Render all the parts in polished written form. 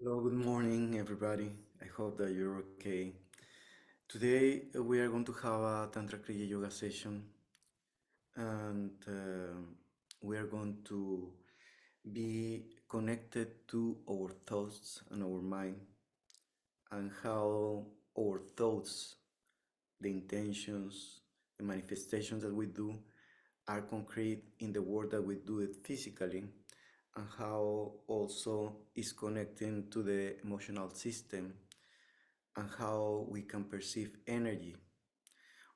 Hello, good morning, everybody. I hope that you're okay. Today we are going to have a Tantra Kriya Yoga session, and we are going to be connected to our thoughts and our mind, and how our thoughts, the intentions, the manifestations that we do are concrete in the world that we do it physically, and how also is connecting to the emotional system and how we can perceive energy.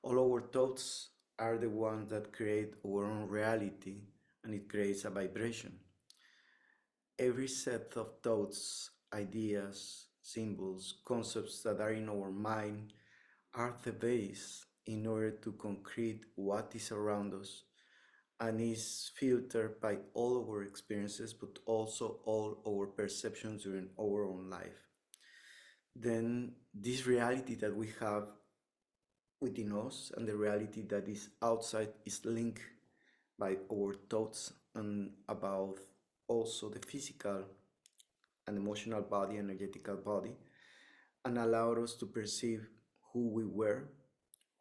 All our thoughts are the ones that create our own reality, and it creates a vibration. Every set of thoughts, ideas, symbols, concepts that are in our mind are the base in order to concrete what is around us, and is filtered by all our experiences, but also all our perceptions during our own life. Then this reality that we have within us and the reality that is outside is linked by our thoughts and about also the physical and emotional body, energetical body, and allowed us to perceive who we were,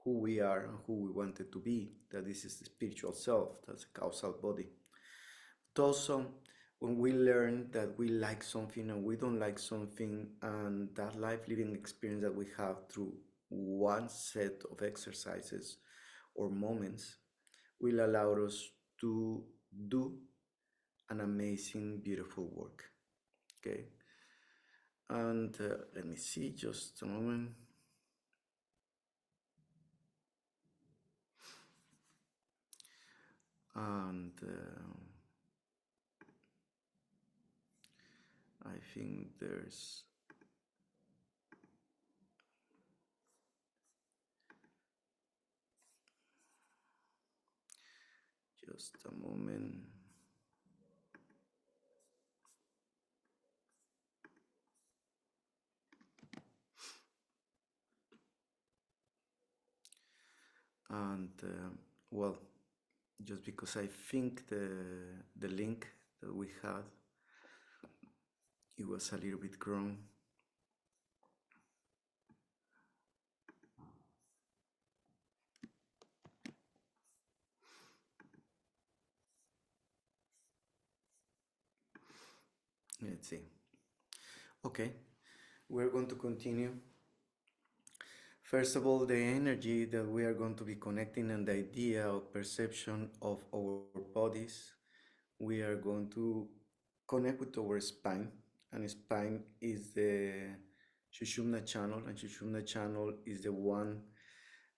who we are, and who we wanted to be. That this is the spiritual self, that's a causal body. But also, when we learn that we like something and we don't like something, and that life living experience that we have through one set of exercises or moments will allow us to do an amazing, beautiful work. Okay, and let me see just a moment. And I think there's just a moment. And well, just because I think the link that we had, it was a little bit wrong. Let's see. Okay, we're going to continue. First of all, the energy that we are going to be connecting and the idea of perception of our bodies, we are going to connect with our spine, and spine is the Sushumna channel, and Sushumna channel is the one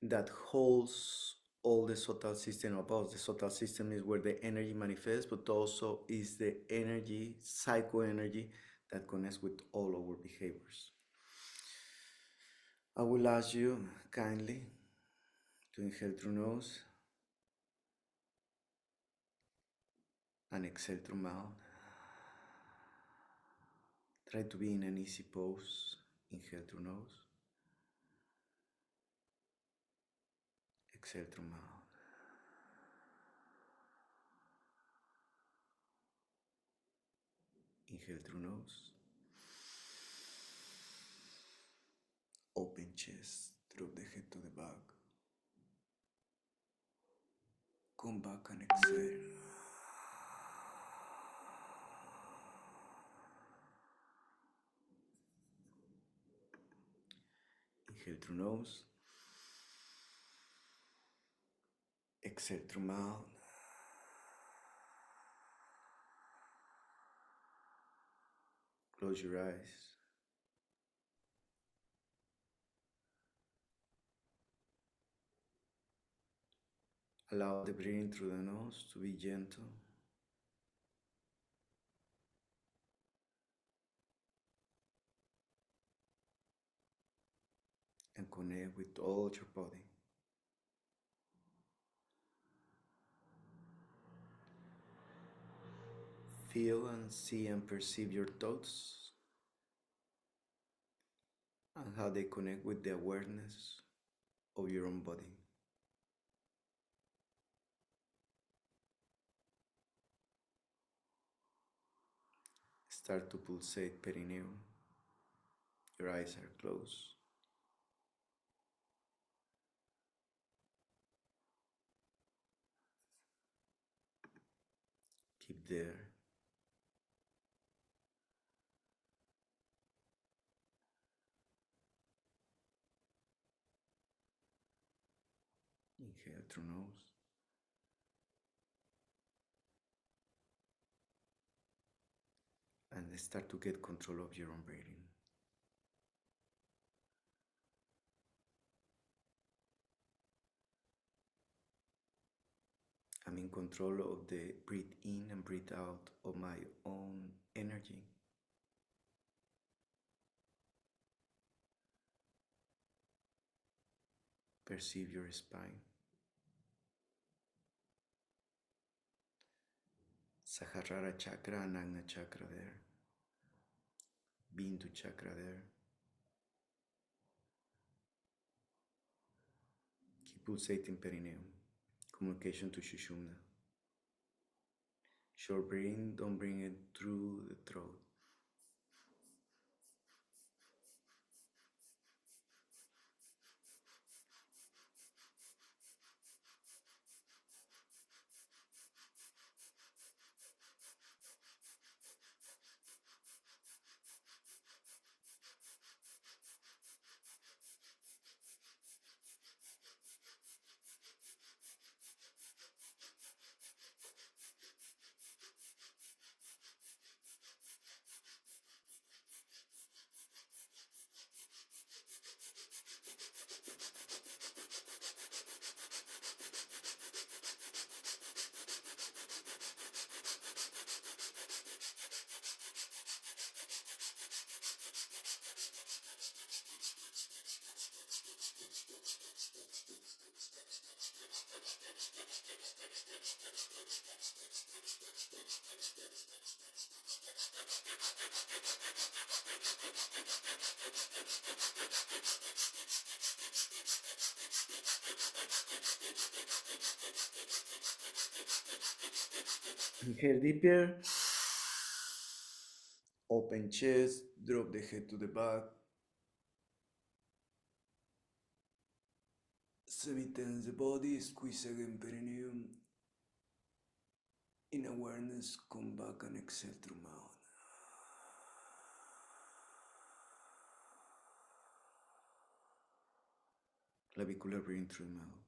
that holds all the subtle system of us. The subtle system is where the energy manifests, but also is the energy, psycho energy, that connects with all our behaviors. I will ask you kindly to inhale through nose and exhale through mouth. Try to be in an easy pose. Inhale through nose, exhale through mouth. Inhale through nose, open chest, drop the head to the back. Come back and exhale. Inhale through nose, exhale through mouth. Close your eyes. Allow the breathing through the nose to be gentle. And connect with all your body. Feel and see and perceive your thoughts and how they connect with the awareness of your own body. Start to pulsate perineum. Your eyes are closed. Keep there. Inhale through nose. And start to get control of your own breathing. I'm in control of the breathe in and breathe out of my own energy. Perceive your spine. Sahasrara chakra and Anahata chakra there. Bindu chakra there. Keep pulsating perineum. Communication to Shushumna. Short breathing, don't bring it through the throat. Inhale deeper. Open chest, drop the head to the back. Semi-tense the body, squeeze again perineum. In awareness, come back and exhale through mouth. Clavicular breathing through mouth.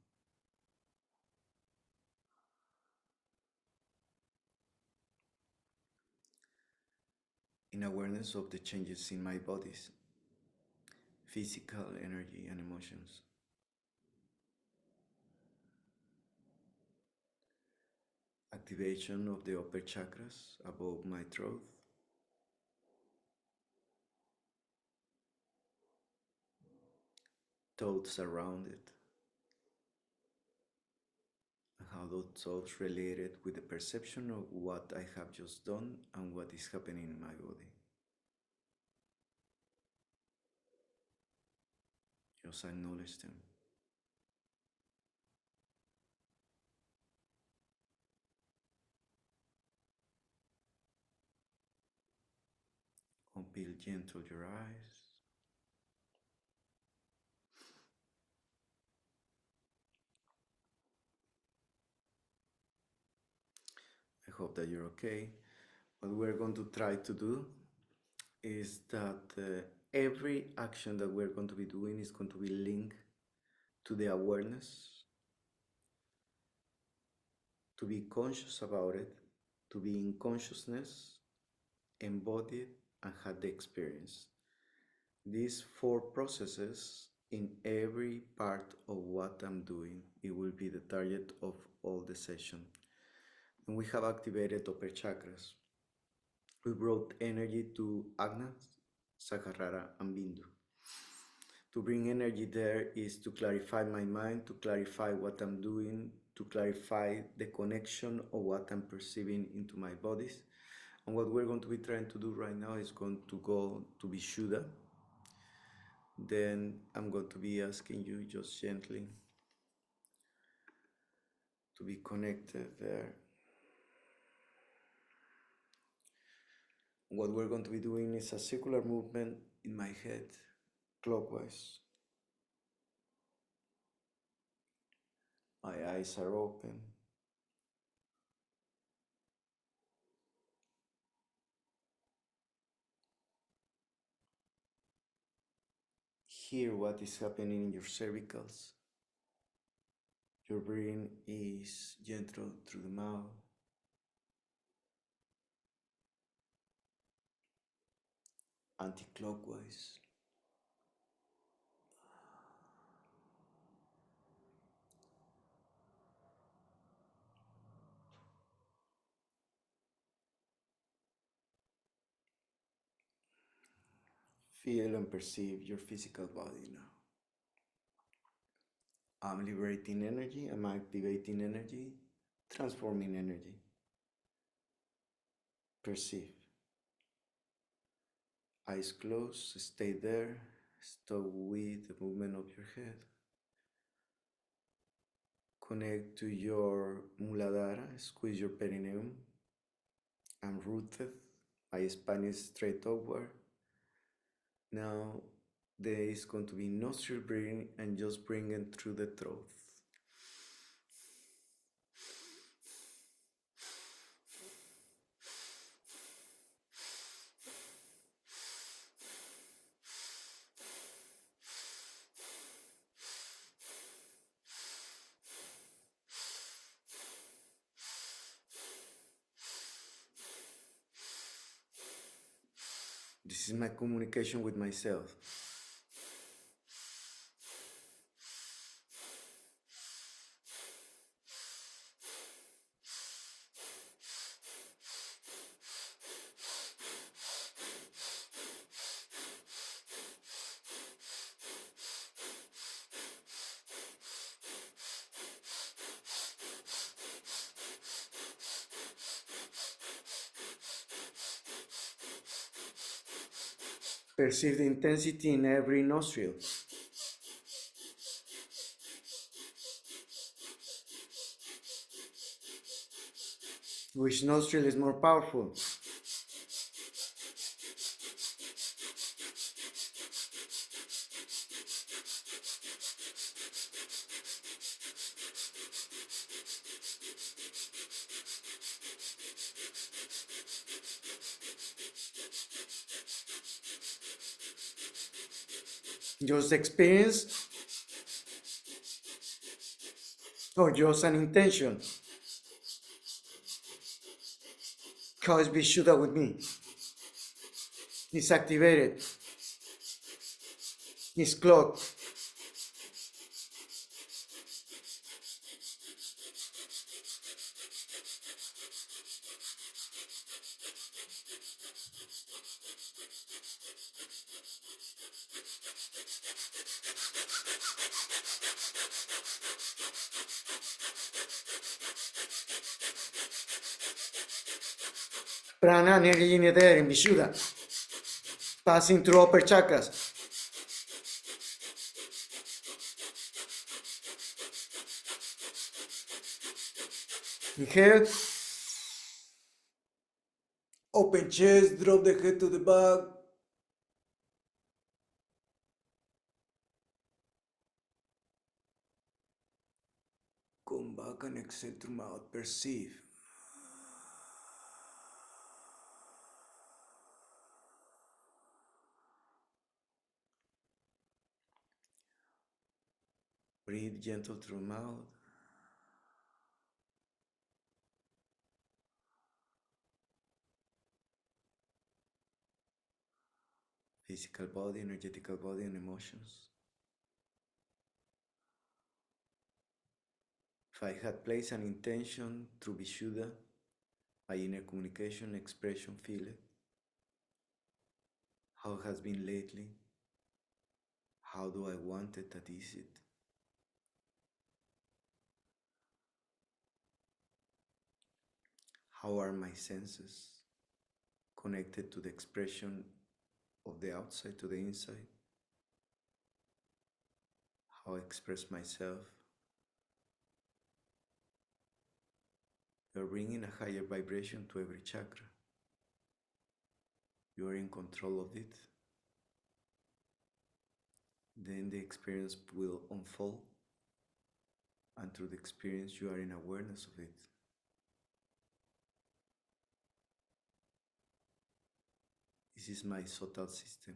In awareness of the changes in my bodies, physical, energy, and emotions. Activation of the upper chakras above my throat. Thoughts around it. And how those thoughts related with the perception of what I have just done and what is happening in my body. Just acknowledge them. Unpeel gentle your eyes. I hope that you're okay. What we're going to try to do is that every action that we're going to be doing is going to be linked to the awareness, to be conscious about it, to be in consciousness, embodied, and had the experience. These four processes in every part of what I'm doing, it will be the target of all the session. And we have activated upper chakras. We brought energy to Agna, Sahasrara, and Bindu. To bring energy there is to clarify my mind, to clarify what I'm doing, to clarify the connection of what I'm perceiving into my bodies. And what we're going to be trying to do right now is going to go to Vishuddha. Then I'm going to be asking you just gently to be connected there. what we're going to be doing is a circular movement in my head, clockwise. My eyes are open. Hear what is happening in your cervicals. Your breathing is gentle through the mouth. Anti-clockwise. Feel and perceive your physical body now. I'm liberating energy, I'm activating energy, transforming energy. Perceive. Eyes closed, stay there, stop with the movement of your head. Connect to your Muladhara, squeeze your perineum. I'm rooted, my spine is straight upward. Now there is going to be nostril breathing and just bring it through the throat. This is my communication with myself. Perceive the intensity in every nostril. Which nostril is more powerful? Just experience or just an intention? How is Vishuddha with me? It's activated. It's clocked. Prana energy in there in Vishuddha, passing through upper chakras. Inhale. Open chest, drop the head to the back. Come back and exhale through mouth. Perceive. Breathe gentle through mouth. Physical body, energetical body, and emotions. If I had placed an intention through Vishuddha, my inner communication, expression, feel it. How it has been lately? How do I want it? That is it. How are my senses connected to the expression of the outside to the inside? How I express myself? We are bringing a higher vibration to every chakra. you are in control of it, then the experience will unfold, and through the experience, you are in awareness of it. This is my subtle system,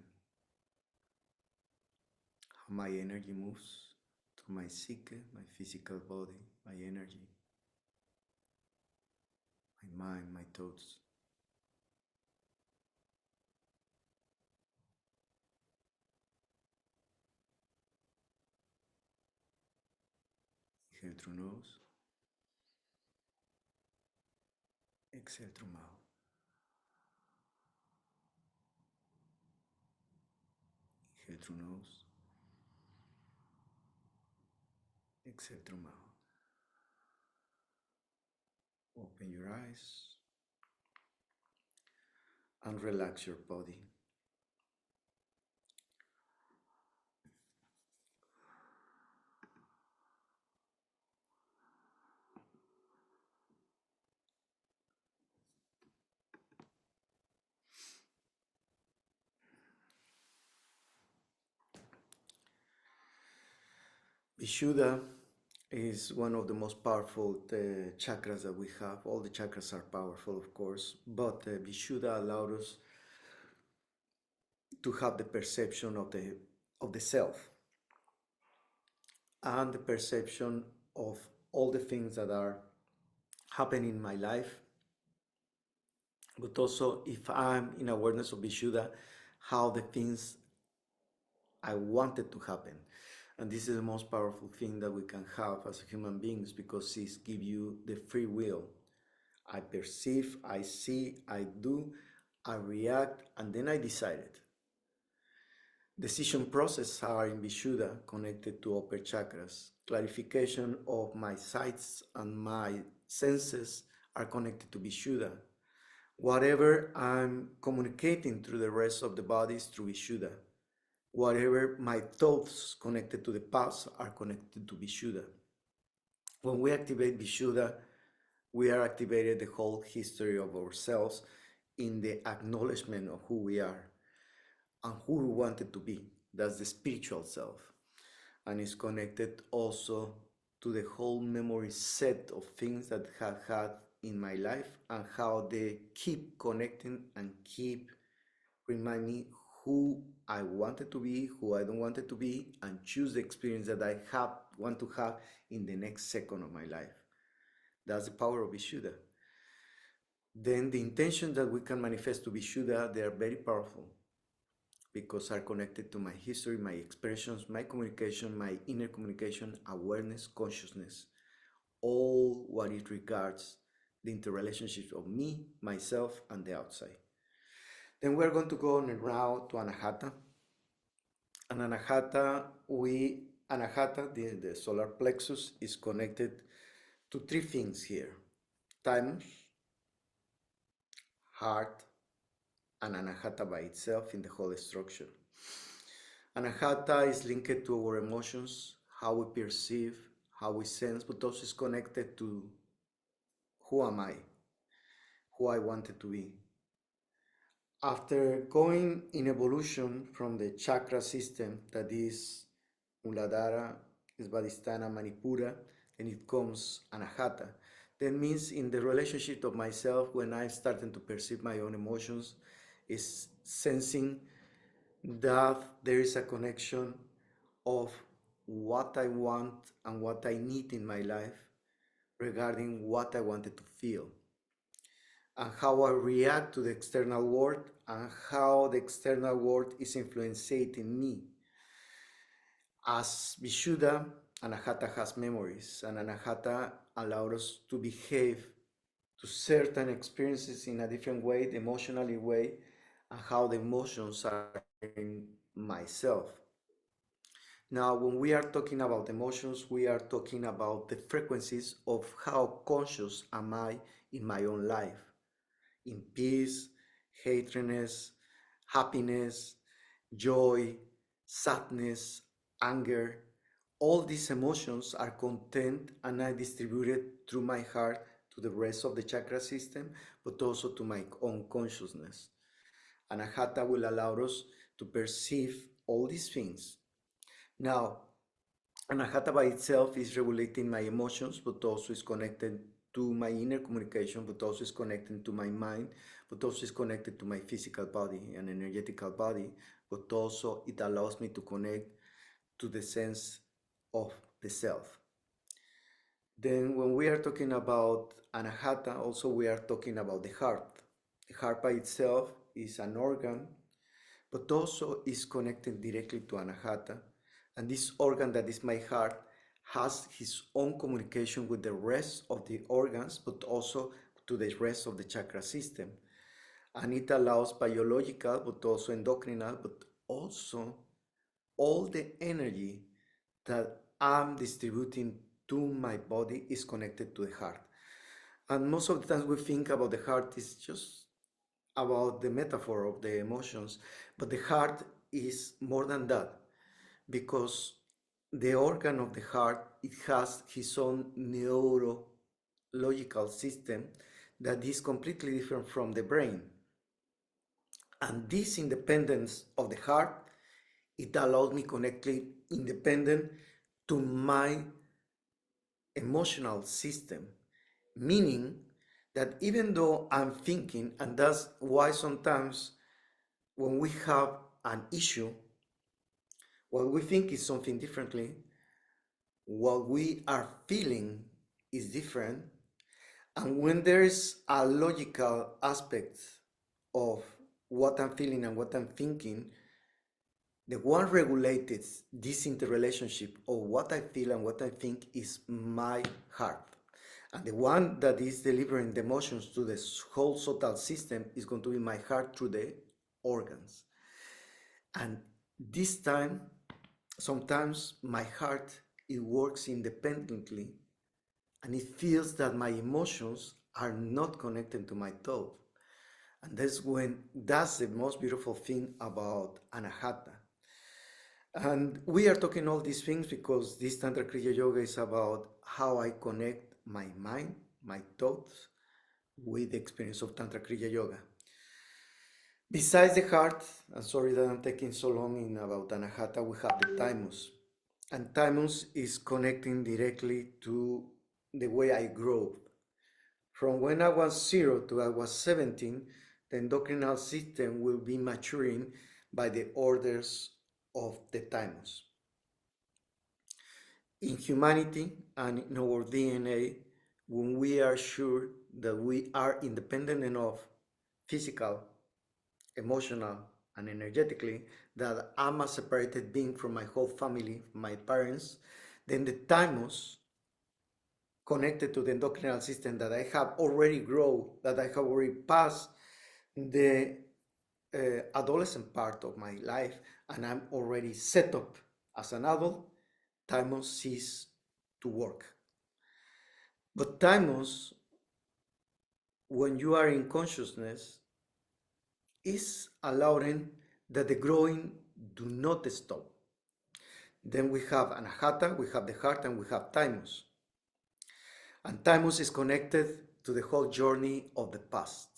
how my energy moves through my psyche, my physical body, my energy, my mind, my thoughts. Inhale through nose, exhale through mouth. Inhale through nose, exhale through mouth. Open your eyes and relax your body. Vishuddha is one of the most powerful chakras that we have. All the chakras are powerful, of course, but Vishuddha allows us to have the perception of the self and the perception of all the things that are happening in my life, but also if I'm in awareness of Vishuddha, how the things I wanted to happen. And this is the most powerful thing that we can have as human beings, because it gives you the free will. I perceive, I see, I do, I react, and then I decided. Decision processes are in Vishuddha connected to upper chakras. Clarification of my sights and my senses are connected to Vishuddha. Whatever I'm communicating through the rest of the body is through Vishuddha. Whatever my thoughts connected to the past are connected to Vishuddha. When we activate Vishuddha, we are activated the whole history of ourselves in the acknowledgement of who we are and who we wanted to be. That's the spiritual self. And it's connected also to the whole memory set of things that I have had in my life and how they keep connecting and keep remind me who I wanted to be, who I don't want it to be, and choose the experience that I want to have in the next second of my life. That's the power of Vishuddha. Then the intentions that we can manifest to Vishuddha, they are very powerful because are connected to my history, my expressions, my communication, my inner communication, awareness, consciousness, all what it regards the interrelationships of me, myself, and the outside. Then we're going to go on a route to Anahata. And Anahata, the solar plexus, is connected to three things here: thymus, heart, and Anahata by itself in the whole structure. Anahata is linked to our emotions, how we perceive, how we sense, but also is connected to who am I, who I wanted to be. After going in evolution from the chakra system, that is Muladhara, Svadhisthana, Manipura, then it comes Anahata. That means in the relationship of myself, when I'm starting to perceive my own emotions, is sensing that there is a connection of what I want and what I need in my life regarding what I wanted to feel, and how I react to the external world and how the external world is influencing me. As Vishuddha, Anahata has memories, and Anahata allows us to behave to certain experiences in a different way, the emotionally way, and how the emotions are in myself. Now, when we are talking about emotions, we are talking about the frequencies of how conscious am I in my own life, in peace, hatredness, happiness, joy, sadness, anger. All these emotions are contained and are distributed through my heart to the rest of the chakra system, but also to my own consciousness. Anahata will allow us to perceive all these things. Now, Anahata by itself is regulating my emotions, but also is connected to my inner communication, but also is connected to my mind, but also is connected to my physical body and energetical body, but also it allows me to connect to the sense of the self. Then when we are talking about Anahata, also we are talking about the heart. The heart by itself is an organ, but also is connected directly to Anahata. And this organ that is my heart has his own communication with the rest of the organs, but also to the rest of the chakra system. And it allows biological, but also endocrinal, but also all the energy that I'm distributing to my body is connected to the heart. And most of the times we think about the heart is just about the metaphor of the emotions, but the heart is more than that, because the organ of the heart, it has his own neurological system that is completely different from the brain. And this independence of the heart, it allows me connecting independent to my emotional system, meaning that even though I'm thinking, and that's why sometimes when we have an issue, what we think is something differently, what we are feeling is different. And when there is a logical aspect of what I'm feeling and what I'm thinking, the one regulated this interrelationship of what I feel and what I think is my heart. And the one that is delivering the emotions to the whole subtle system is going to be my heart through the organs. And this time, sometimes my heart, it works independently, and it feels that my emotions are not connected to my thought. And that's the most beautiful thing about Anahata. And we are talking all these things because this Tantra Kriya Yoga is about how I connect my mind, my thoughts, with the experience of Tantra Kriya Yoga. Besides the heart, I'm sorry that I'm taking so long in about Anahata, we have the thymus. And thymus is connecting directly to the way I grow. From when I was 0 to I was 17, the endocrinal system will be maturing by the orders of the thymus. In humanity and in our DNA, when we are sure that we are independent enough, physical, emotional, and energetically, that I'm a separated being from my whole family, my parents, then the thymus connected to the endocrinal system that I have already grown, that I have already passed the adolescent part of my life, and I'm already set up as an adult, thymus cease to work. But thymus, when you are in consciousness, is allowing that the growing do not stop. Then we have Anahata, we have the heart, and we have thymus. And thymus is connected to the whole journey of the past.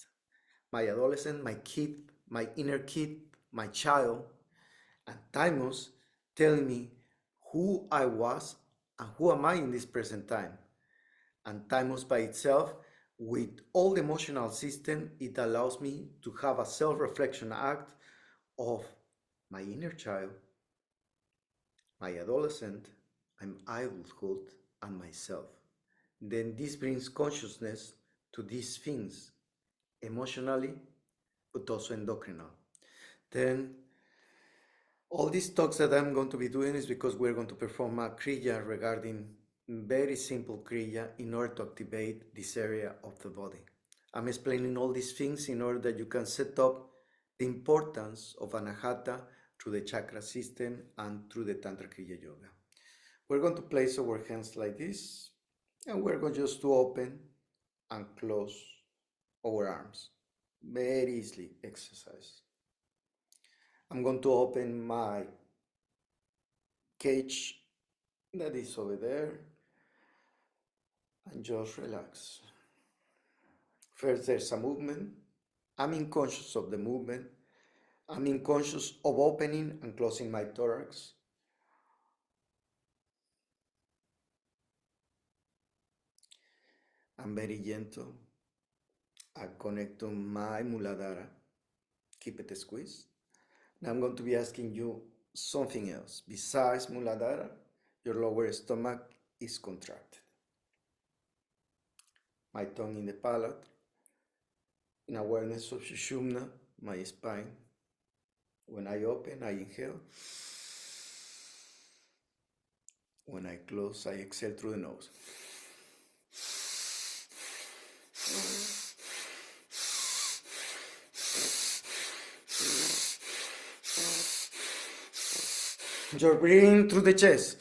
My adolescent, my kid, my inner kid, my child, and thymus telling me who I was and who am I in this present time. And thymus by itself, with all the emotional system, it allows me to have a self-reflection act of my inner child, my adolescent, my adulthood, and myself. Then this brings consciousness to these things, emotionally, but also endocrinal. Then all these talks that I'm going to be doing is because we're going to perform a Kriya regarding very simple Kriya in order to activate this area of the body. I'm explaining all these things in order that you can set up the importance of Anahata through the chakra system and through the Tantra Kriya Yoga. We're going to place our hands like this, and we're going just to open and close our arms. Very easily exercise. I'm going to open my cage that is over there and just relax. First, there's a movement. I'm unconscious of the movement, I'm unconscious of opening and closing my thorax. I'm very gentle. I connect to my Muladhara. Keep it squeezed. Now I'm going to be asking you something else. Besides Muladhara, your lower stomach is contracted. My tongue in the palate, in awareness of Sushumna, my spine. When I open, I inhale. When I close, I exhale through the nose. You're breathing through the chest.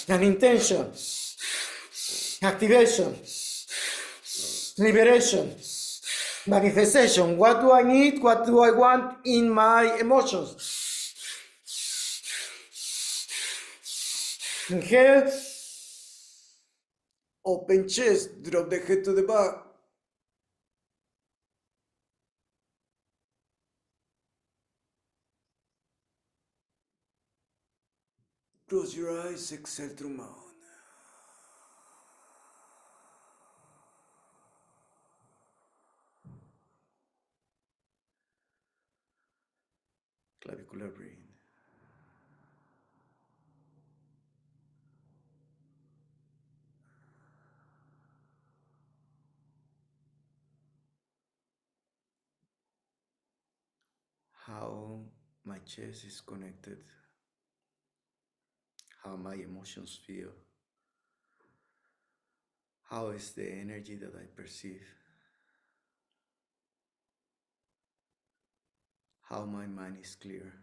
An intention, activation, liberation, manifestation. What do I need? What do I want in my emotions? Inhale, open chest, drop the head to the back. Close your eyes, exhale through mouth. Clavicular breathing. How my chest is connected, how my emotions feel, how is the energy that I perceive, how my mind is clear.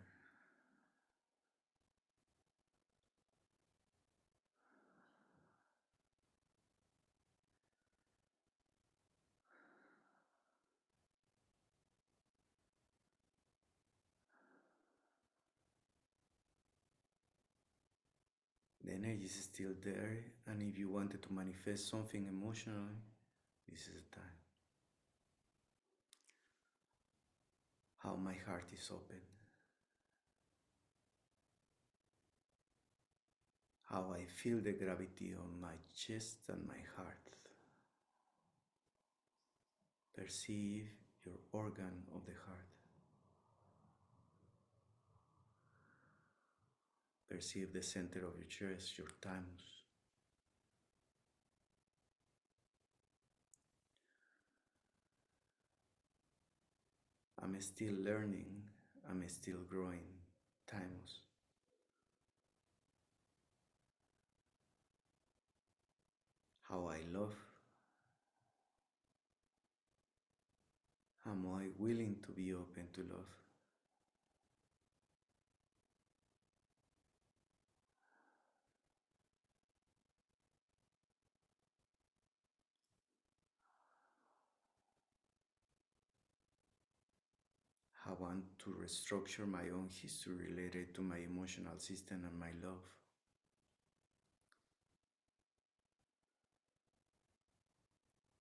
The energy is still there, and if you wanted to manifest something emotionally, this is the time. How my heart is open, how I feel the gravity on my chest and my heart. Perceive your organ of the heart. Perceive the center of your chest, your thymus. I'm still learning, I'm still growing. Thymus. How I love. Am I willing to be open to love? I want to restructure my own history related to my emotional system and my love.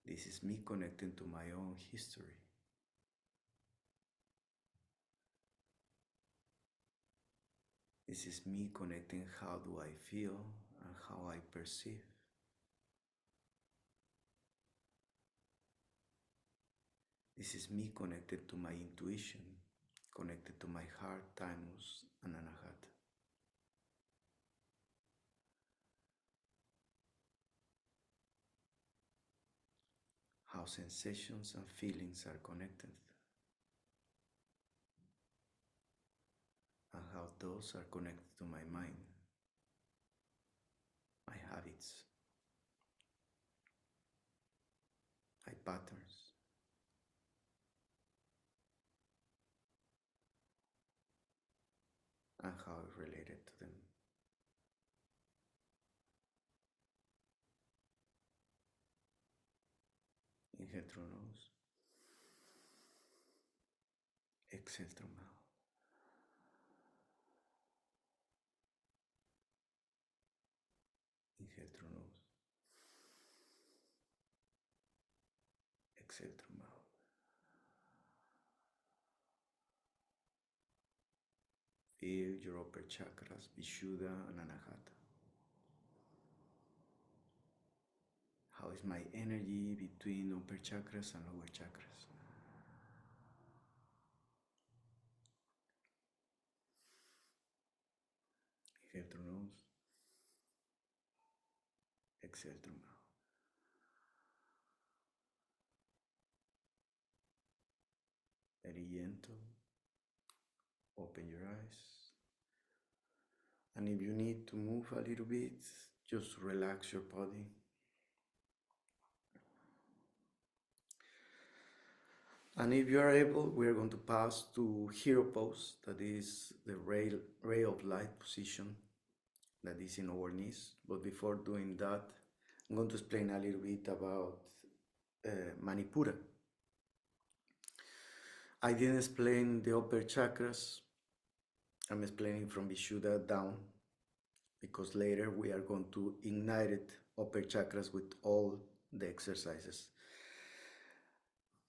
This is me connecting to my own history. This is me connecting how do I feel and how I perceive. This is me connected to my intuition, connected to my heart, thymus, and Anahata. How sensations and feelings are connected, and how those are connected to my mind. related to them. Inhale through nose. Exhale through mouth. Inhale through nose. Exhale through mouth. Feel your upper chakras, Vishuddha and Anahata. How is my energy between upper chakras and lower chakras? Inhale through nose. Exhale through mouth. Very gentle. Open your eyes. And if you need to move a little bit, just relax your body. And if you are able, we are going to pass to hero pose, that is the ray of light position that is in our knees. But before doing that, I'm going to explain a little bit about Manipura. I didn't explain the upper chakras. I'm explaining from Vishuddha down, because later we are going to ignite upper chakras with all the exercises.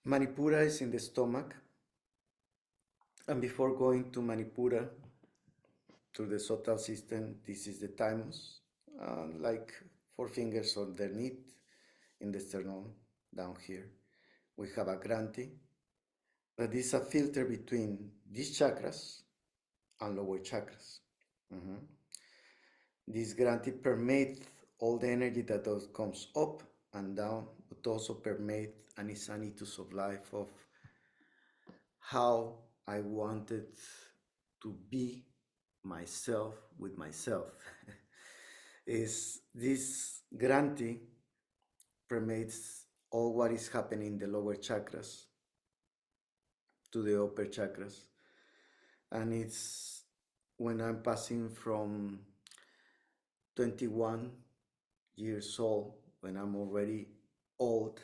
Manipura is in the stomach, and before going to Manipura, to the sotal system, this is the thymus, like 4 fingers underneath in the sternum, down here. We have a granthi, that is a filter between these chakras and lower chakras. This granthi permeates all the energy that comes up and down, but also permeates and is an ethos of life of how I wanted to be myself with myself. Is this granthi permeates all what is happening in the lower chakras to the upper chakras, and it's when I'm passing from 21 years old, when I'm already old,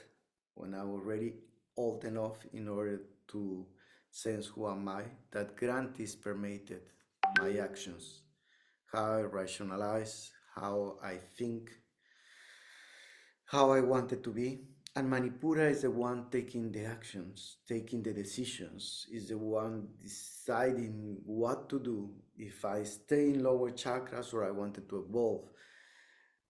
when I'm already old enough in order to sense who am I, that granthi is permeated my actions, how I rationalize, how I think, how I wanted to be. And Manipura is the one taking the actions, taking the decisions, is the one deciding what to do. If I stay in lower chakras or I wanted to evolve,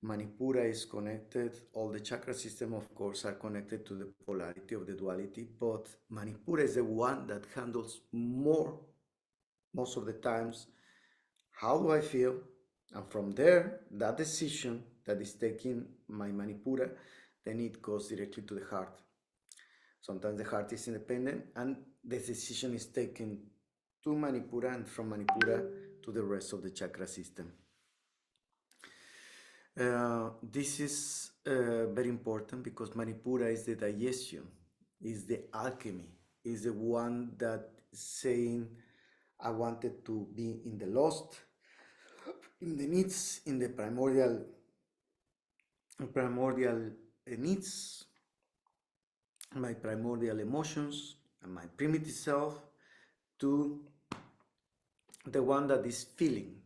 Manipura is connected. All the chakra system, of course, are connected to the polarity of the duality, but Manipura is the one that handles most of the times, how do I feel? And from there, that decision that is taking my Manipura, then it goes directly to the heart. Sometimes the heart is independent and the decision is taken to Manipura and from Manipura to the rest of the chakra system. This is very important because Manipura is the digestion, is the alchemy, is the one that is saying, I wanted to be in the lost, in the needs, in the primordial needs, my primordial emotions, and my primitive self, to the one that is feeling,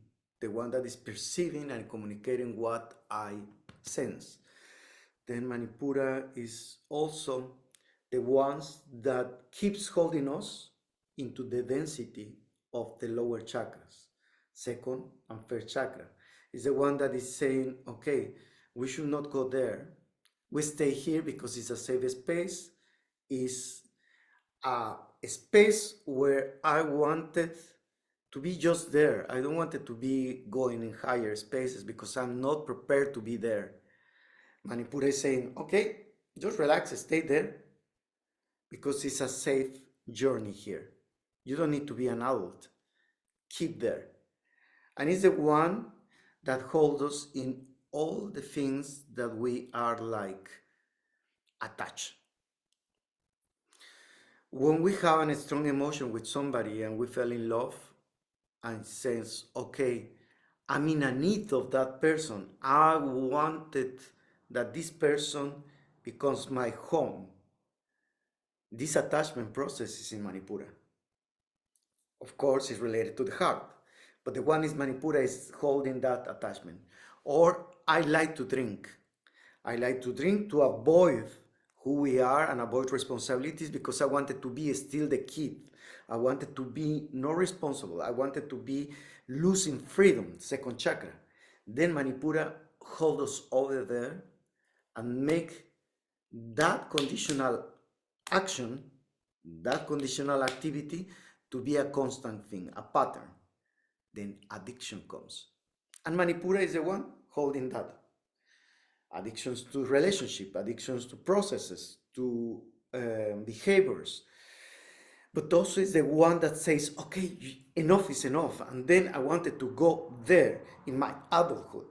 the one that is perceiving and communicating what I sense. Then Manipura is also the ones that keeps holding us into the density of the lower chakras. Second and first chakra is the one that is saying, okay, we should not go there. We stay here because it's a safe space. It's a space where I wanted to be just there. I don't want it to be going in higher spaces because I'm not prepared to be there. Manipura is saying, okay, just relax, stay there, because it's a safe journey here. You don't need to be an adult. Keep there. And it's the one that holds us in all the things that we are like attached. When we have a strong emotion with somebody and we fell in love, and says, okay, I'm in a need of that person. I wanted that this person becomes my home. This attachment process is in Manipura. Of course, it's related to the heart, but the one is Manipura is holding that attachment. Or I like to drink. I like to drink to avoid who we are and avoid responsibilities because I wanted to be still the kid. I wanted to be not responsible. I wanted to be losing freedom, second chakra. Then Manipura hold us over there and make that conditional action, that conditional activity to be a constant thing, a pattern. Then addiction comes. And Manipura is the one holding that. Addictions to relationship, addictions to processes, to behaviors. But also is the one that says, okay, enough is enough. And then I wanted to go there in my adulthood,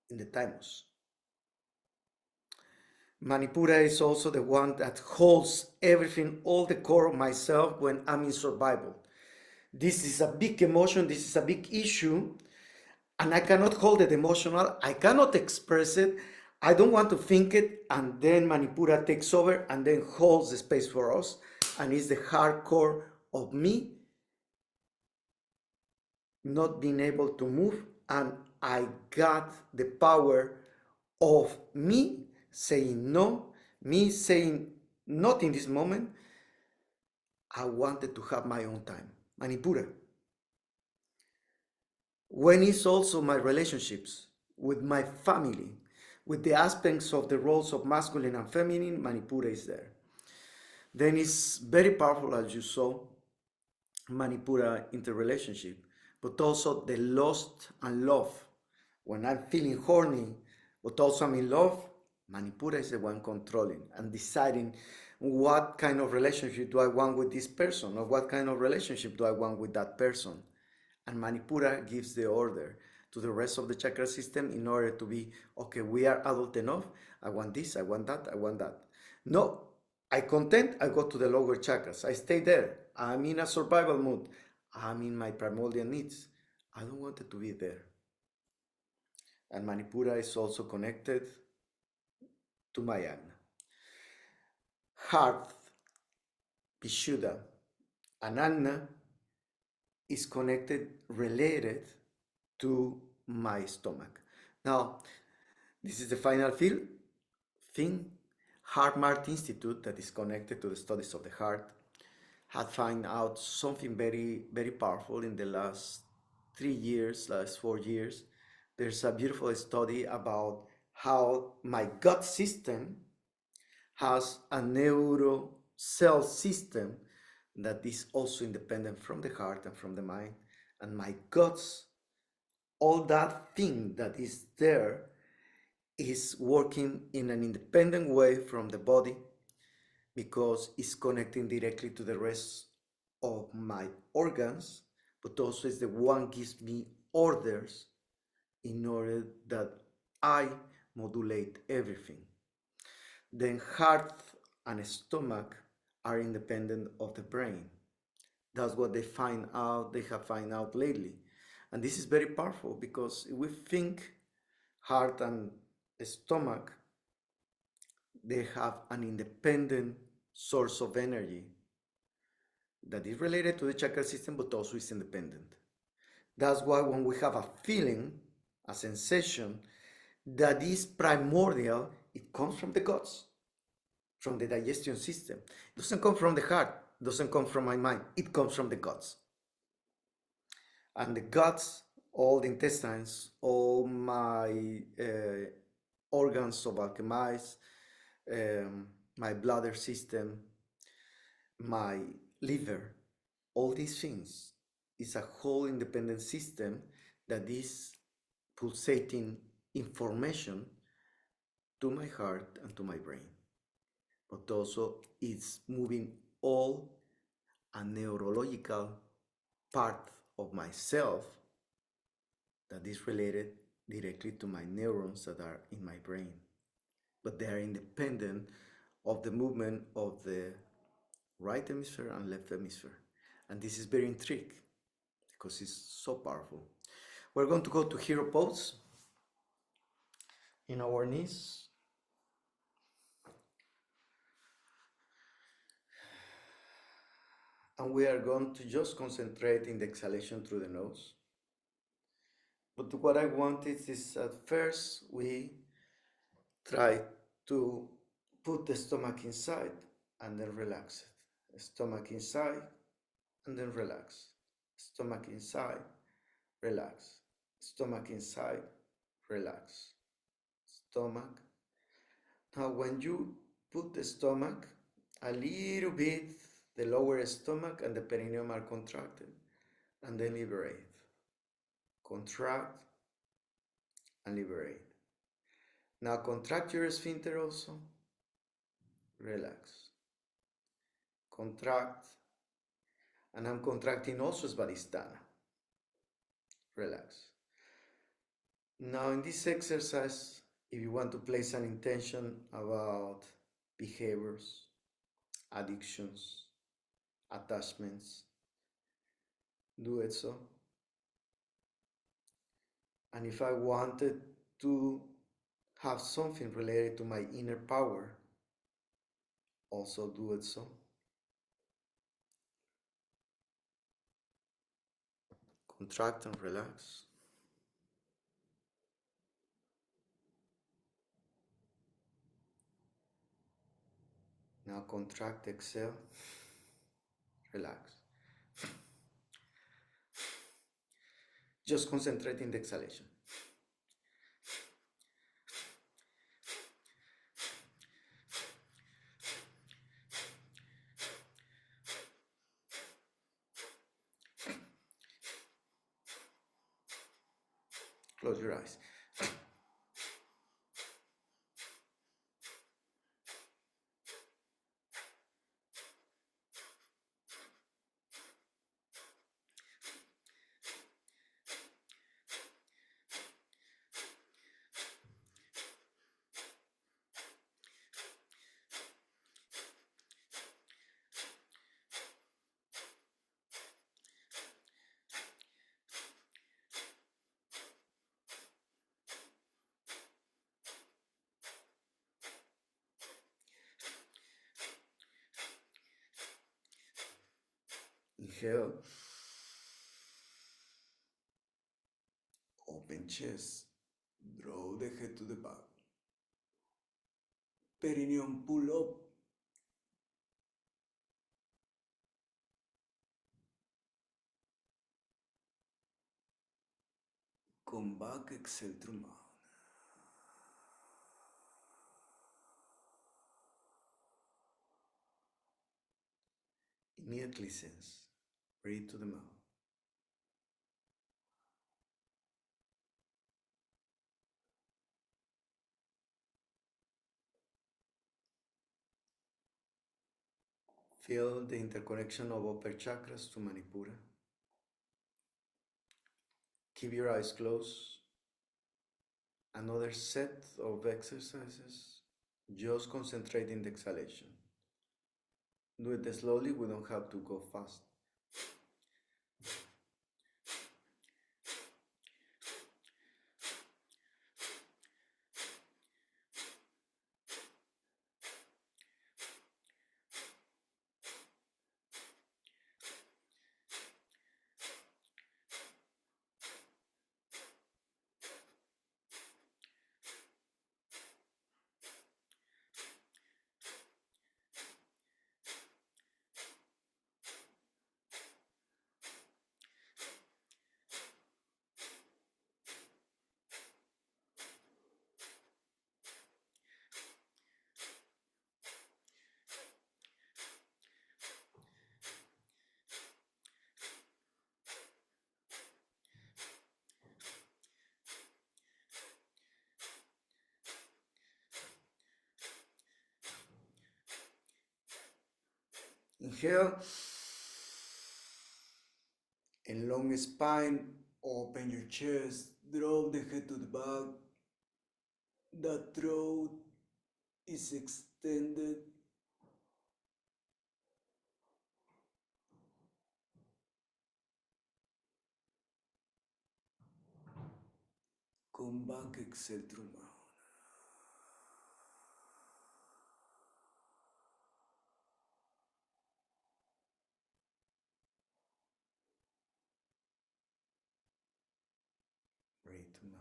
in the thymus. Manipura is also the one that holds everything, all the core of myself when I'm in survival. This is a big emotion, this is a big issue, and I cannot hold it emotional, I cannot express it, I don't want to think it, and then Manipura takes over and then holds the space for us, and is the hardcore of me not being able to move, and I got the power of me saying no, me saying not in this moment. I wanted to have my own time. Manipura. When is also my relationships with my family, with the aspects of the roles of masculine and feminine, Manipura is there. Then it's very powerful, as you saw, Manipura interrelationship, but also the lust and love. When I'm feeling horny, but also I'm in love, Manipura is the one controlling and deciding what kind of relationship do I want with this person, or what kind of relationship do I want with that person. And Manipura gives the order to the rest of the chakra system in order to be, okay, we are adult enough. I want this, I want that, I want that. No, I content, I go to the lower chakras. I stay there. I'm in a survival mood. I'm in my primordial needs. I don't want it to be there. And Manipura is also connected to my Agna. Heart, Vishuddha, and Agna is connected, related to my stomach. Now, this is the final thing. HeartMart Institute, that is connected to the studies of the heart, had found out something very, very powerful in the last 3 years, last 4 years. There's a beautiful study about how my gut system has a neuro cell system that is also independent from the heart and from the mind. And my guts, all that thing that is there, is working in an independent way from the body because it's connecting directly to the rest of my organs, but also is the one gives me orders in order that I modulate everything. Then heart and stomach are independent of the brain. That's what they have found out lately. And this is very powerful because if we think heart and stomach, they have an independent source of energy that is related to the chakra system, but also is independent. That's why when we have a feeling, a sensation that is primordial, it comes from the guts, from the digestion system. It doesn't come from the heart, it doesn't come from my mind, it comes from the guts. And the guts, all the intestines, all my organs of alchemize, my bladder system, my liver, all these things is a whole independent system that is pulsating information to my heart and to my brain. But also it's moving all a neurological part of myself that is related directly to my neurons that are in my brain. But they are independent of the movement of the right hemisphere and left hemisphere. And this is very intriguing because it's so powerful. We're going to go to hero pose in our knees. And we are going to just concentrate in the exhalation through the nose. But what I want is at first we try to put the stomach inside and then relax it. Stomach inside and then relax. Stomach inside, relax. Stomach inside, relax. Stomach. Now when you put the stomach, a little bit, the lower stomach and the perineum are contracted, and then liberate. Contract and liberate. Now contract your sphincter also. Relax. Contract. And I'm contracting also Svadhisthana. Relax. Now in this exercise, if you want to place an intention about behaviors, addictions, attachments, do it so. And if I wanted to have something related to my inner power, also do it so. Contract and relax. Now contract, exhale, relax. Just concentrate in the exhalation. Close your eyes. Inhale. Open chest. Draw the head to the back. Perineum pull up. Come back, exhale through mouth. Immediately sense. Breathe to the mouth. Feel the interconnection of upper chakras to Manipura. Keep your eyes closed. Another set of exercises. Just concentrate in the exhalation. Do it slowly, we don't have to go fast. Inhale. A long spine, open your chest, drop the head to the back. The throat is extended. Come back, exhale through mouth. Breathe to mouth.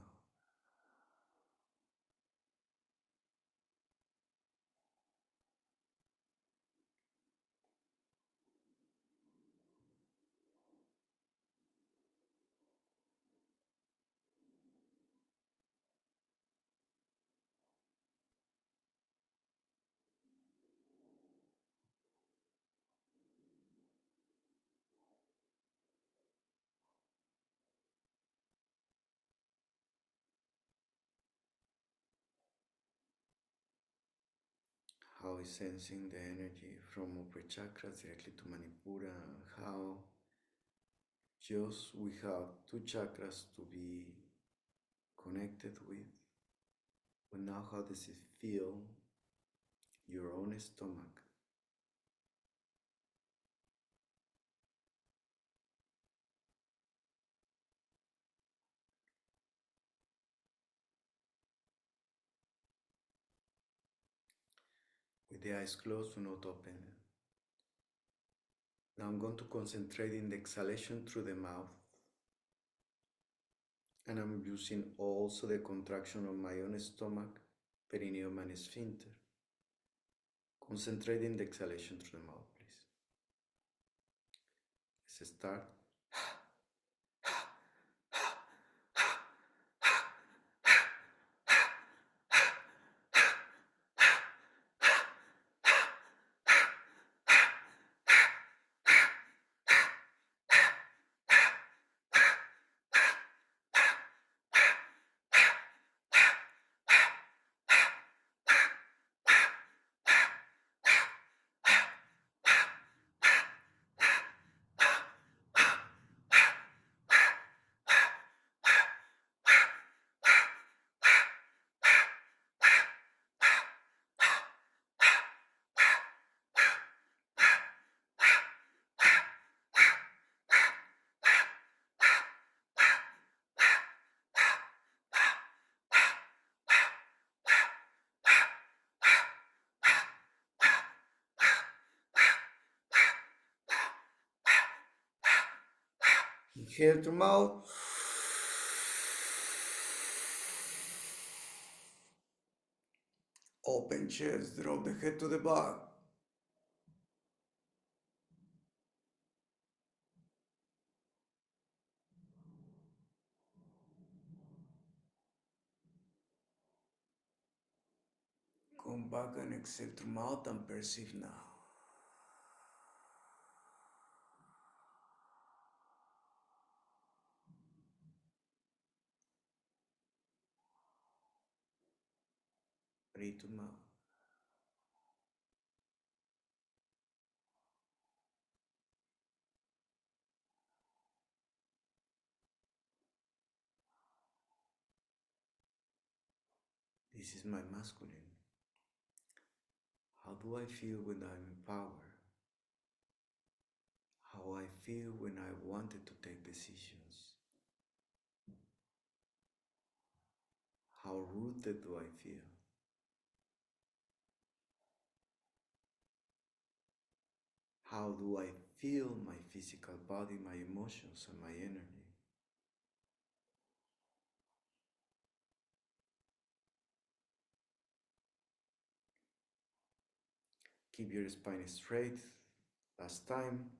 How is sensing the energy from upper chakras directly to Manipura, and how just we have two chakras to be connected with. But now how does it feel your own stomach? With the eyes closed, do not open. Now I'm going to concentrate in the exhalation through the mouth. And I'm using also the contraction of my own stomach, perineum and sphincter. Concentrate in the exhalation through the mouth, please. Let's start. Inhale through mouth. Open chest, drop the head to the back. Come back and exhale through mouth and perceive now. Breathe to mouth. This is my masculine. How do I feel when I'm in power? How I feel when I wanted to take decisions? How rooted do I feel? How do I feel my physical body, my emotions, and my energy? Keep your spine straight. Last time.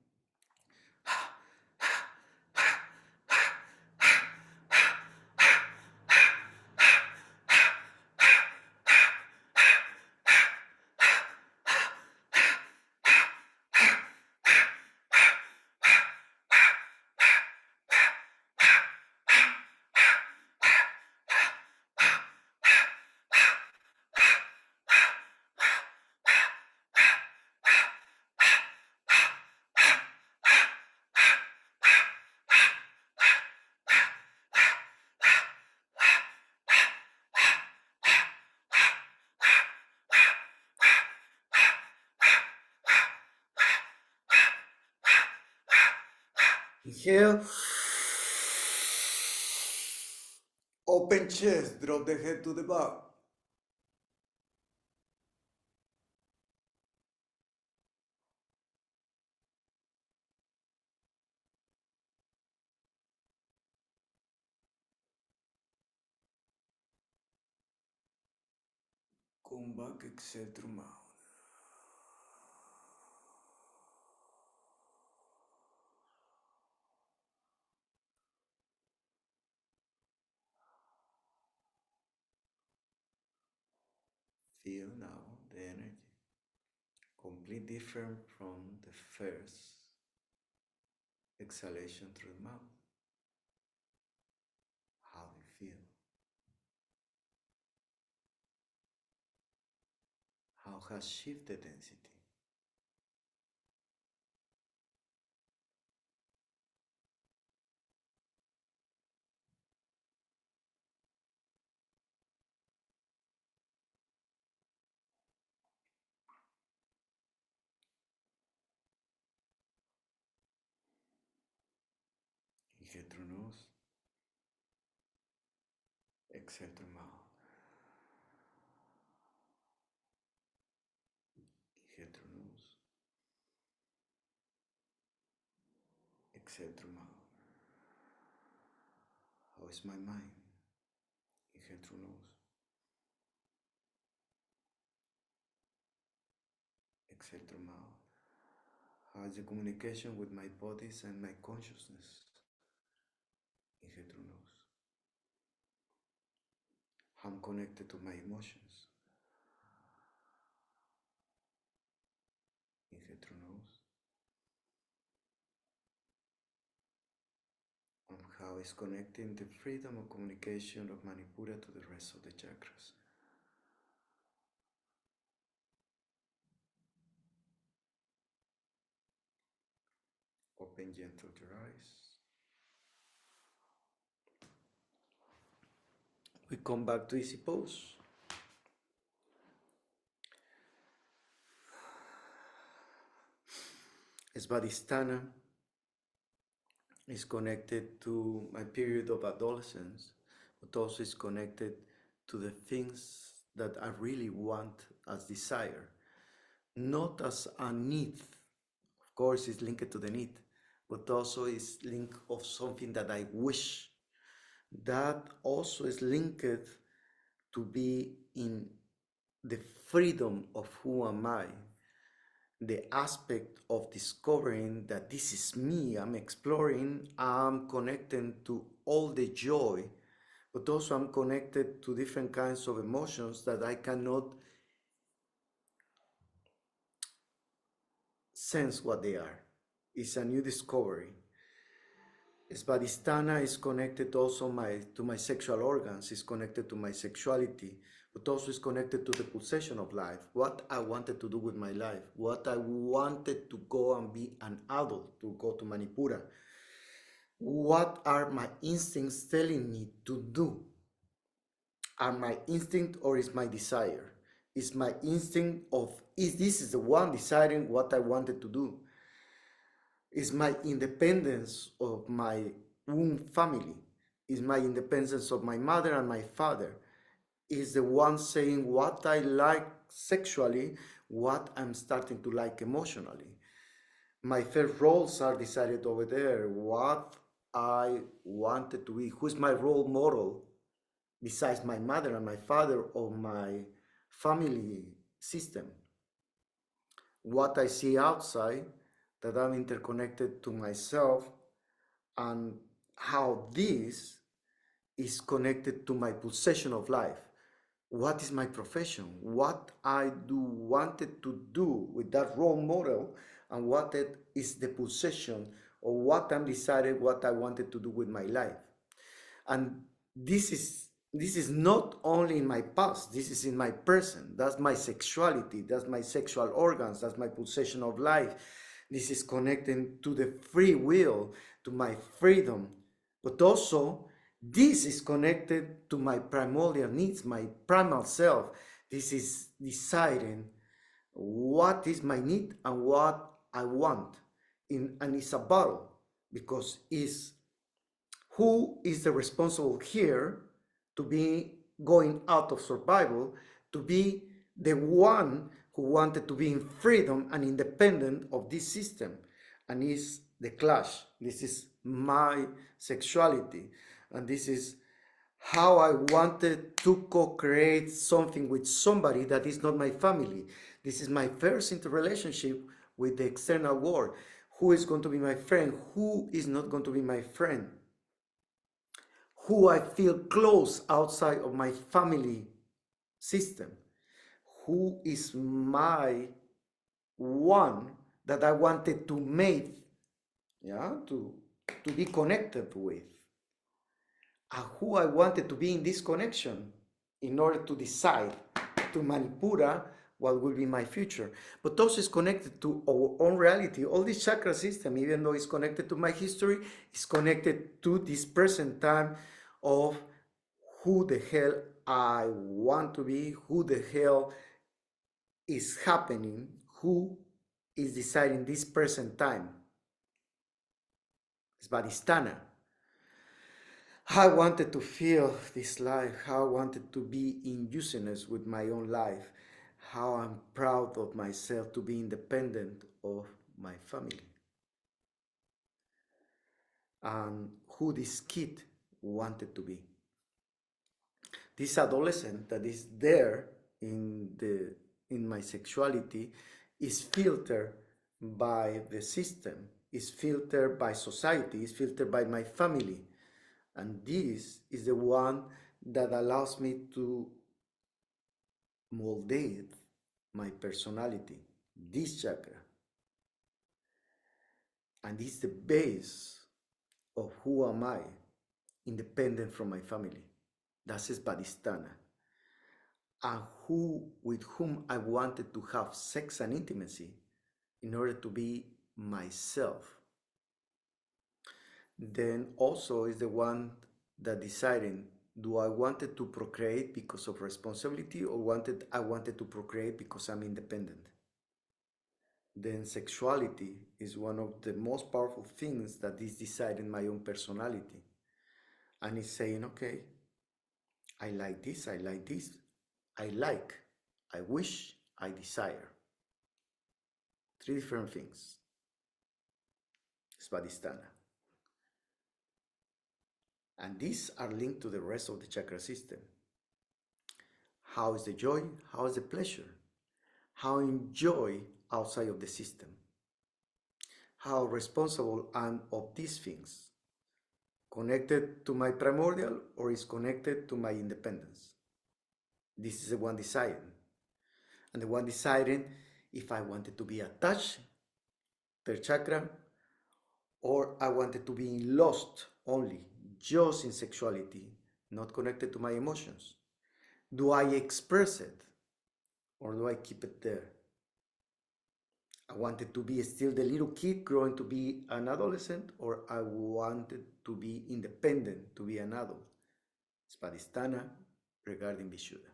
Inhale. Open chest, drop the head to the back. Come back, exhale through mouth. Feel now the energy, completely different from the first exhalation through the mouth. How do you feel? How has shifted density? Inhale through nose, exhale through mouth. Inhale through nose, exhale through mouth. How is my mind? Inhale through nose, exhale through mouth. How is the communication with my bodies and my consciousness? Inhale through nose. How I'm connected to my emotions. Inhale through nose. And how is connecting the freedom of communication of Manipura to the rest of the chakras. Open gentle your eyes. We come back to easy pose. Svadhisthana is connected to my period of adolescence, but also is connected to the things that I really want as desire, not as a need. Of course, it's linked to the need, but also is linked of something that I wish. That also is linked to be in the freedom of who am I, the aspect of discovering that this is me, I'm exploring, I'm connecting to all the joy, but also I'm connected to different kinds of emotions that I cannot sense what they are. It's a new discovery. Svadhisthana is connected also to my sexual organs, is connected to my sexuality, but also is connected to the pulsation of life, what I wanted to do with my life, what I wanted to go and be an adult, to go to Manipura. What are my instincts telling me to do? Are my instinct or is my desire? Is my instinct of, this is the one deciding what I wanted to do? Is my independence of my womb family? Is my independence of my mother and my father? Is the one saying what I like sexually, what I'm starting to like emotionally? My first roles are decided over there, what I wanted to be, who's my role model besides my mother and my father or my family system. What I see outside, that I'm interconnected to myself, and how this is connected to my pulsation of life. What is my profession? What I wanted to do with that role model, and what is the pulsation, or what I'm decided what I wanted to do with my life. And this is not only in my past, this is in my present. That's my sexuality, that's my sexual organs, that's my pulsation of life. This is connecting to the free will, to my freedom, but also this is connected to my primordial needs, my primal self. This is deciding what is my need and what I want. And it's a battle, because who is the responsible here to be going out of survival, to be the one who wanted to be in freedom and independent of this system. And it's the clash. This is my sexuality. And this is how I wanted to co-create something with somebody that is not my family. This is my first interrelationship with the external world. Who is going to be my friend? Who is not going to be my friend? Who I feel close outside of my family system? Who is my one that I wanted to mate, yeah, to be connected with? And who I wanted to be in this connection in order to decide to Manipura what will be my future. But also is connected to our own reality. All this chakra system, even though it's connected to my history, is connected to this present time of who the hell I want to be, who the hell is happening, who is deciding this present time. It's Vadhisthana. How I wanted to feel this life, how I wanted to be in usefulness with my own life, how I'm proud of myself to be independent of my family. And who this kid wanted to be. This adolescent that is there in my sexuality is filtered by the system, is filtered by society, is filtered by my family. And this is the one that allows me to moldate my personality, this chakra. And this is the base of who am I, independent from my family. That is Vadhisthana. And with whom I wanted to have sex and intimacy in order to be myself. Then also is the one that deciding, do I wanted to procreate because of responsibility or I wanted to procreate because I'm independent? Then sexuality is one of the most powerful things that is deciding my own personality. And it's saying, okay, I like this, I like this, I like, I wish, I desire. 3 different things. It's Vadhisthana. And these are linked to the rest of the chakra system. How is the joy? How is the pleasure? How I enjoy outside of the system? How responsible I'm of these things? Connected to my primordial or is connected to my independence? This is the one deciding. And the one deciding if I wanted to be attached, third chakra, or I wanted to be lost only, just in sexuality, not connected to my emotions. Do I express it or do I keep it there? I wanted to be still the little kid growing to be an adolescent, or I wanted to be independent, to be an adult. It's Vadhisthana regarding Vishuddha.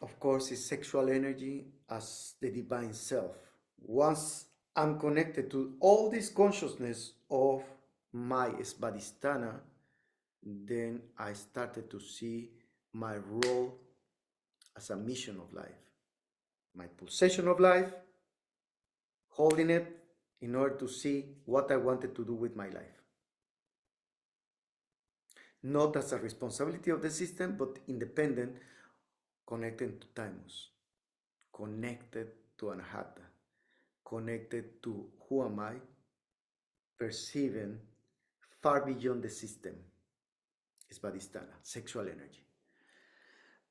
Of course, it's sexual energy as the divine self. Once I'm connected to all this consciousness of my Svadhisthana, then I started to see my role as a mission of life, my pulsation of life, holding it in order to see what I wanted to do with my life. Not as a responsibility of the system, but independent, connected to Thymus, connected to Anahata, connected to who am I, perceiving far beyond the system. It's Vadhisthana, sexual energy.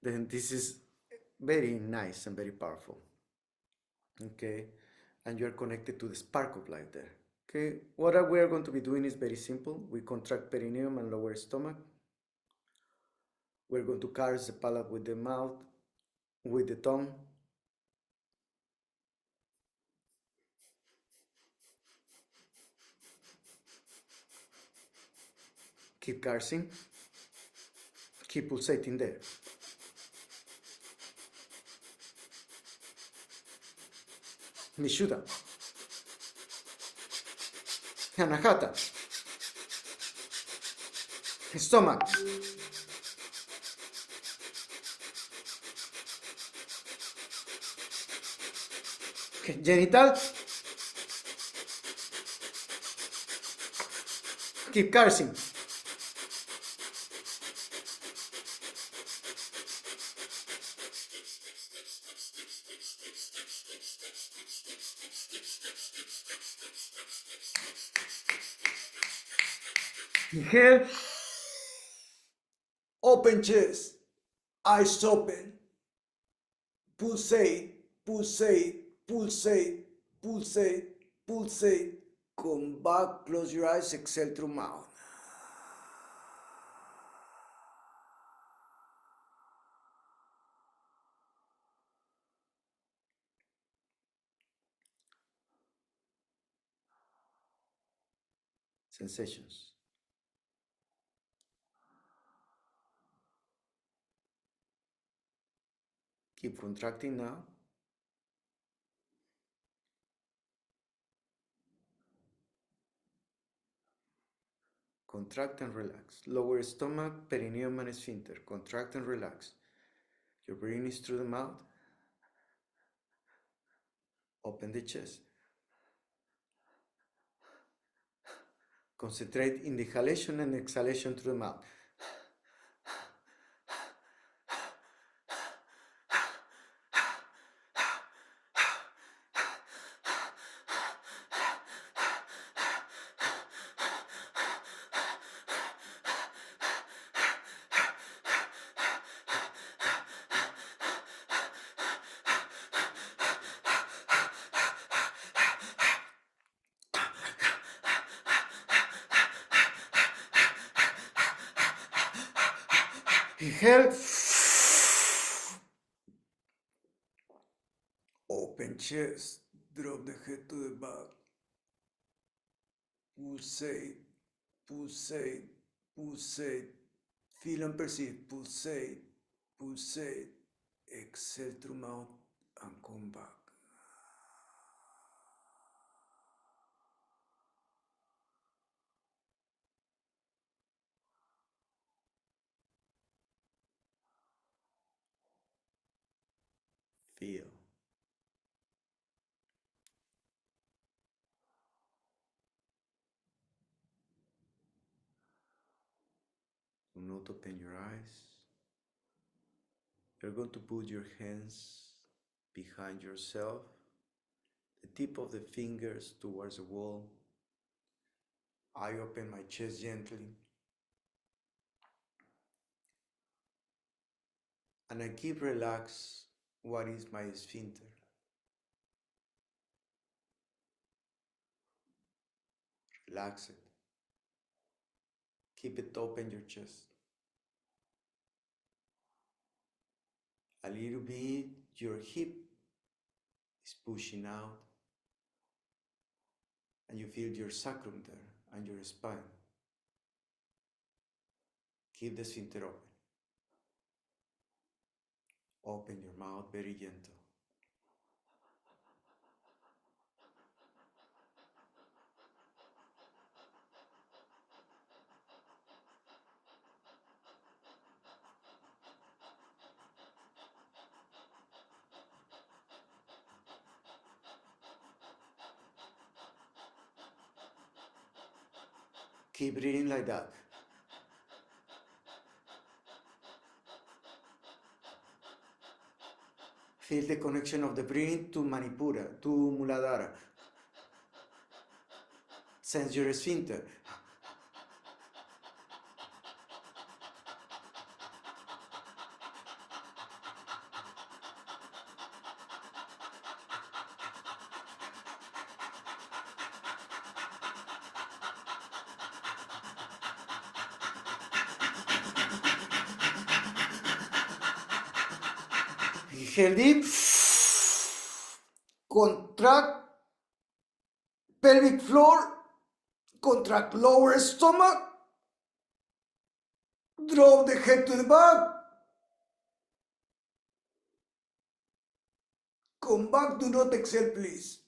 Then this is very nice and very powerful. Okay, and you're connected to the spark of life there. Okay, what we are going to be doing is very simple. We contract perineum and lower stomach. We're going to caress the palate with the mouth, with the tongue. Keep caressing. Keep pulsating there. Vishuddha. Anahata. Stomach. Okay. Genital. Keep cursing. Inhale. Open chest. Eyes open. Pulsate, pulsate, pulsate, pulsate, pulsate. Come back, close your eyes, exhale through mouth. Sensations. Keep contracting now. Contract and relax. Lower stomach, perineum and sphincter. Contract and relax. Your breathing is through the mouth. Open the chest. Concentrate in the inhalation and exhalation through the mouth. Inhale. Open chest. Drop the head to the back. Pulsate, pulsate, pulsate. Feel and perceive. Pulsate, pulsate. Exhale through mouth and come back. Feel. Do not open your eyes. You're going to put your hands behind yourself, the tip of the fingers towards the wall. I open my chest gently. And I keep relaxed what is my sphincter. Relax it. Keep it open your chest. A little bit, your hip is pushing out. And you feel your sacrum there and your spine. Keep the sphincter open. Open your mouth very gentle. Keep breathing like that. Feel the connection of the breathing to Manipura, to Muladhara. Sense your sphincter. Inhale deep. Contract pelvic floor. Contract lower stomach. Drop the head to the back. Come back, do not exhale, please.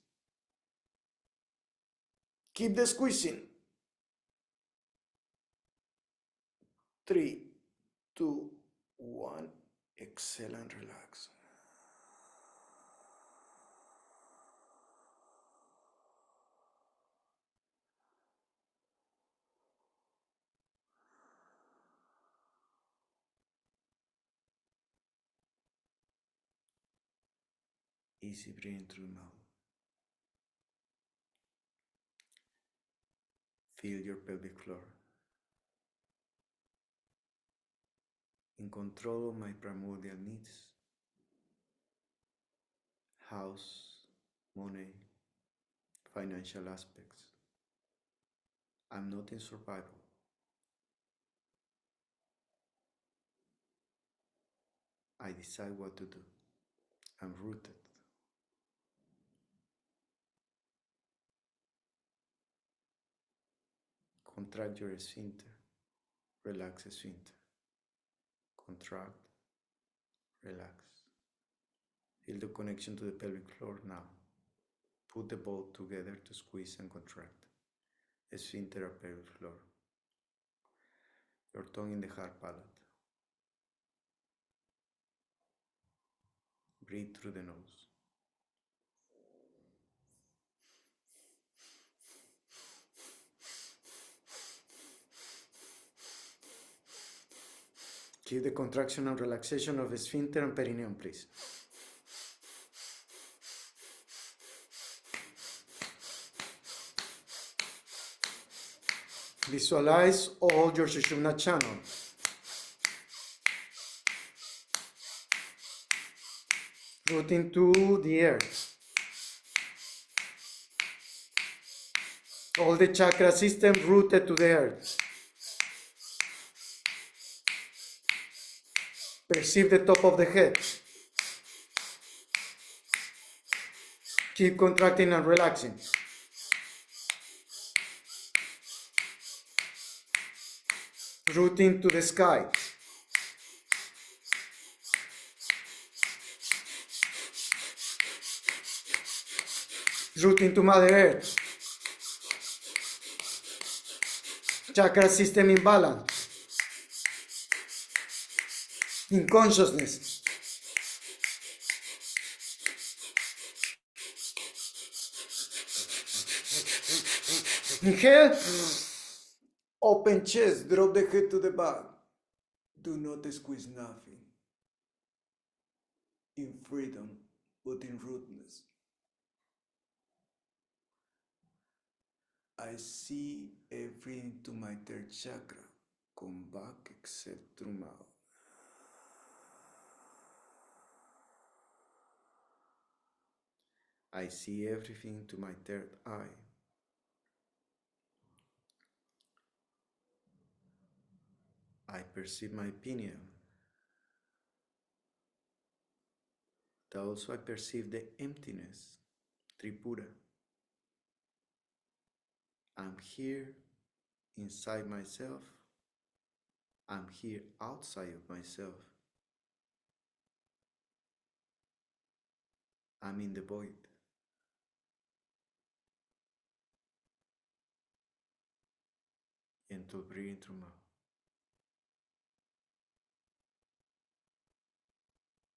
Keep the squeezing. 3, 2, 1. Exhale and relax. Easy breathing through the mouth. Feel your pelvic floor. In control of my primordial needs. House, money, financial aspects. I'm not in survival. I decide what to do. I'm rooted. Contract your sphincter. Relax the sphincter. Contract. Relax. Feel the connection to the pelvic floor now. Put the both together to squeeze and contract. Sphincter and pelvic floor. Your tongue in the hard palate. Breathe through the nose. Keep the contraction and relaxation of the sphincter and perineum, please. Visualize all your Sushumna channel. Rooting to the earth. All the chakra system rooted to the earth. Perceive the top of the head. Keep contracting and relaxing. Rooting to the sky. Rooting to Mother Earth. Chakra system in balance. In consciousness. Inhale. Open chest. Drop the head to the back. Do not squeeze nothing. In freedom, but in rootness. I see everything to my third chakra. Come back except through mouth. I see everything to my third eye. I perceive my pineal. Also I perceive the emptiness, Tripura. I'm here inside myself. I'm here outside of myself. I'm in the void. Gentle breathing through mouth.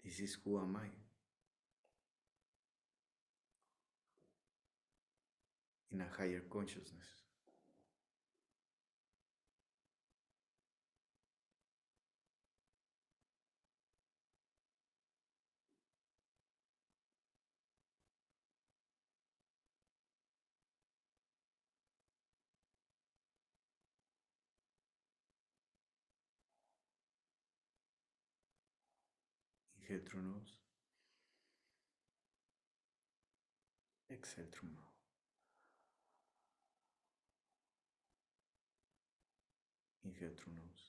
This is who am I. In a higher consciousness. Inhale through nose. Exhale through mouth. Inhale through nose.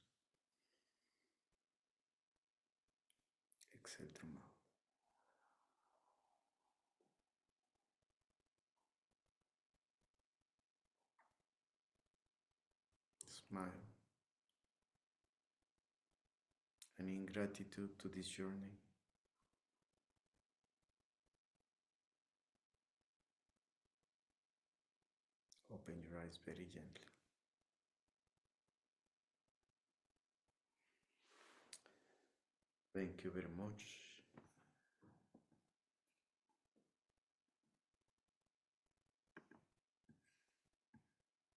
Exhale through mouth. Smile. And in gratitude to this journey, open your eyes very gently. Thank you very much.